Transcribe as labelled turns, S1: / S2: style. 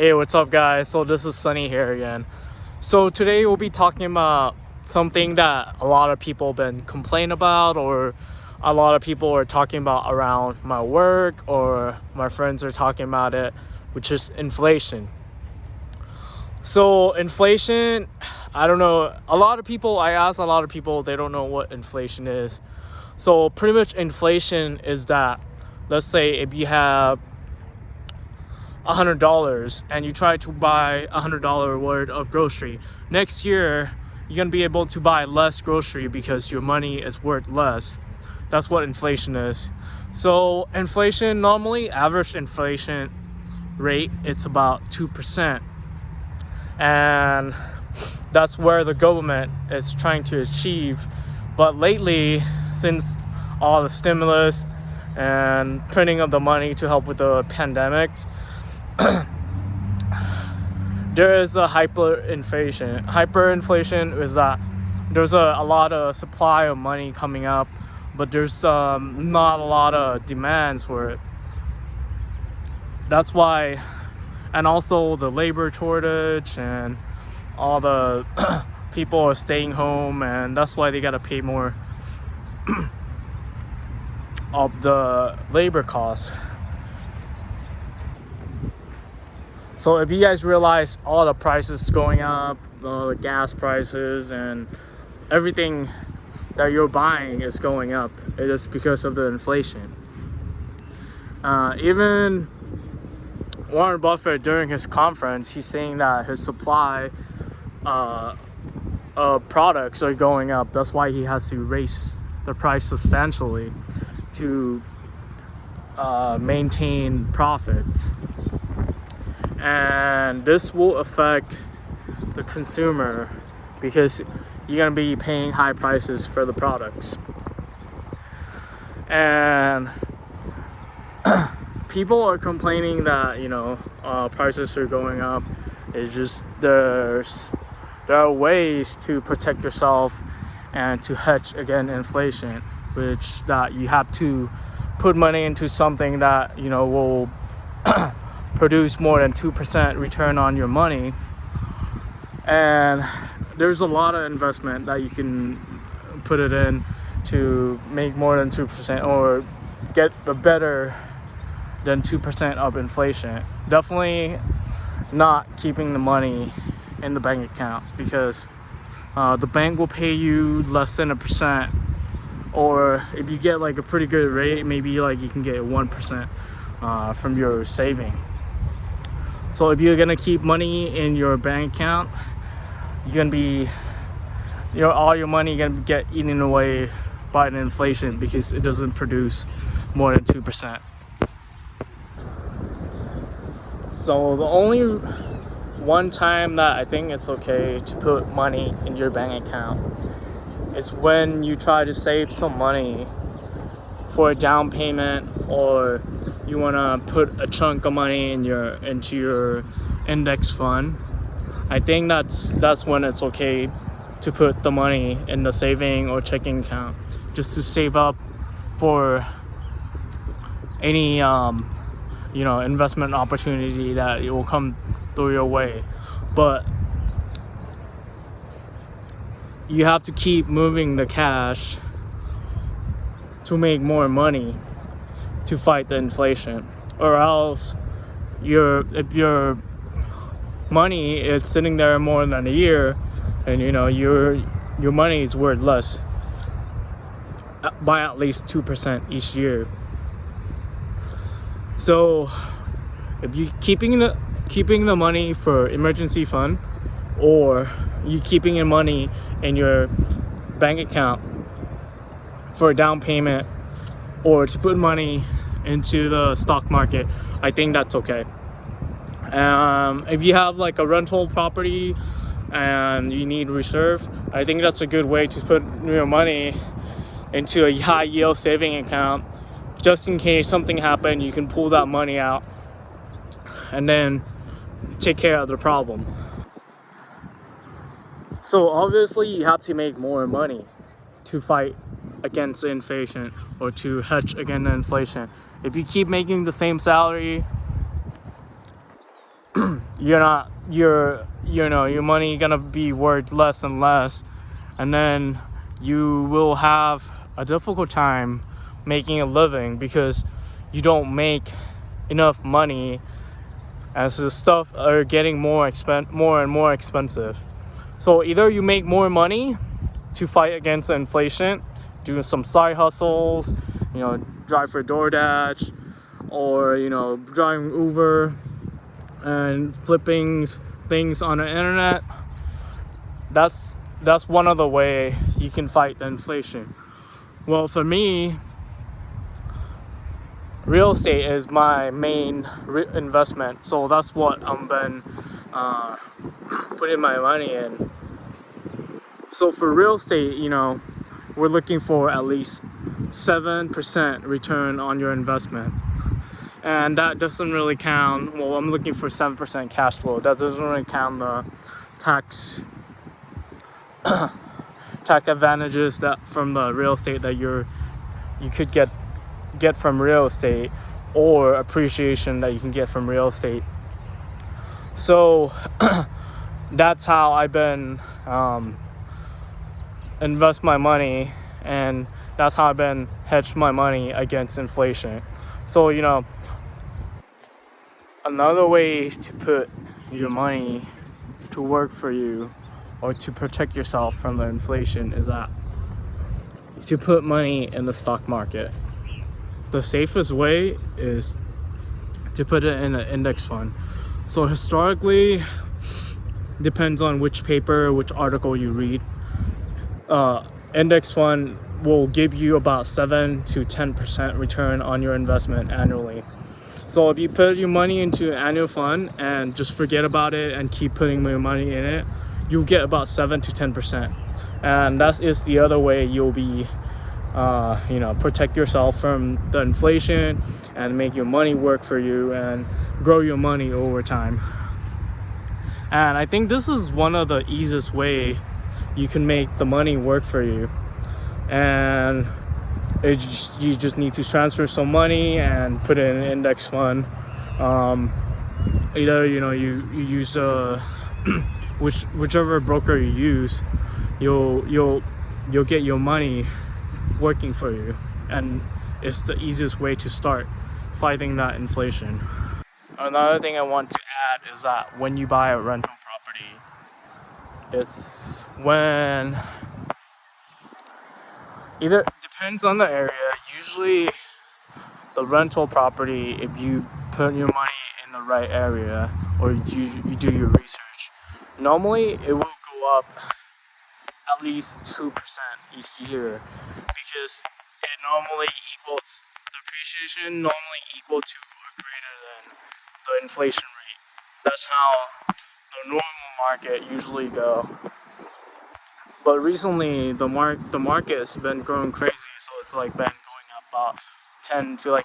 S1: Hey, what's up, guys? So this is Sunny here again. So today we'll be talking about something that a lot of people have been complaining about, or a lot of people are talking about around my work, or my friends are talking about it, which is inflation. So inflation, I don't know. I asked a lot of people, they don't know what inflation is. So pretty much inflation is that, let's say if you have $100 and you try to buy $100 worth of grocery, next year you're gonna be able to buy less grocery because your money is worth less. That's what inflation is. So inflation, normally average inflation rate, it's about 2%, and that's where the government is trying to achieve. But lately, since all the stimulus and printing of the money to help with the pandemics, there is a hyperinflation. Hyperinflation is that there's a lot of supply of money coming up, but there's not a lot of demands for it. That's why, and also the labor shortage and all the people are staying home, and that's why they gotta pay more of the labor costs. So if you guys realize all the prices going up, the gas prices and everything that you're buying is going up, it is because of the inflation. Even Warren Buffett, during his conference, he's saying that his supply of products are going up. That's why he has to raise the price substantially to maintain profits. And this will affect the consumer because you're going to be paying high prices for the products. And people are complaining that, prices are going up. It's just there are ways to protect yourself and to hedge against inflation, which that you have to put money into something that will produce more than 2% return on your money. And there's a lot of investment that you can put it in to make more than 2% or get the better than 2% of inflation. Definitely not keeping the money in the bank account, because the bank will pay you less than 1%, or if you get like a pretty good rate, maybe like you can get 1% from your saving. So if you're gonna keep money in your bank account, you're gonna be, all your money gonna get eaten away by the inflation because it doesn't produce more than 2%. So the only one time that I think it's okay to put money in your bank account is when you try to save some money for a down payment, or you want to put a chunk of money into your index fund. I think that's when it's okay to put the money in the saving or checking account, just to save up for any investment opportunity that it will come through your way. But you have to keep moving the cash to make more money to fight the inflation, or else if your money is sitting there more than a year, and your money is worth less by at least 2% each year. So if you keeping the money for emergency fund, or you keeping your money in your bank account for a down payment, or to put money into the stock market, I think that's okay. If you have like a rental property and you need reserve, I think that's a good way to put your money into a high yield saving account. Just in case something happened, you can pull that money out and then take care of the problem. So obviously you have to make more money to fight against inflation, or to hedge against inflation. If you keep making the same salary your money gonna be worth less and less, and then you will have a difficult time making a living because you don't make enough money as the stuff are getting more and more expensive. So either you make more money to fight against inflation, doing some side hustles, drive for DoorDash, or driving Uber and flipping things on the internet. That's one of the way you can fight the inflation. Well, for me, real estate is my main investment, so that's what I've been putting my money in. So for real estate, we're looking for at least 7% return on your investment. And that doesn't really count, well, I'm looking for 7% cash flow. That doesn't really count the tax advantages that from the real estate that you could get from real estate, or appreciation that you can get from real estate. So that's how I've been invest my money, and that's how I've been hedged my money against inflation. So another way to put your money to work for you, or to protect yourself from the inflation, is that to put money in the stock market. The safest way is to put it in an index fund. So historically, depends on which paper, which article you read, index fund will give you about 7 to 10% return on your investment annually. So if you put your money into an annual fund and just forget about it and keep putting your money in it, you'll get about 7 to 10%. And that is the other way you'll be protect yourself from the inflation and make your money work for you and grow your money over time. And I think this is one of the easiest way you can make the money work for you. And you just need to transfer some money and put it in an index fund. Either you use whichever broker you use, you'll get your money working for you, and it's the easiest way to start fighting that inflation. Another thing I want to add is that when you buy a rental property, it's when either depends on the area. Usually the rental property, if you put your money in the right area, or you do your research, normally it will go up at least 2% each year, because it normally equals the appreciation normally equal to or greater than the inflation rate. That's how the normal market usually go. But recently the market's been growing crazy, so it's been going up about 10 to 20%.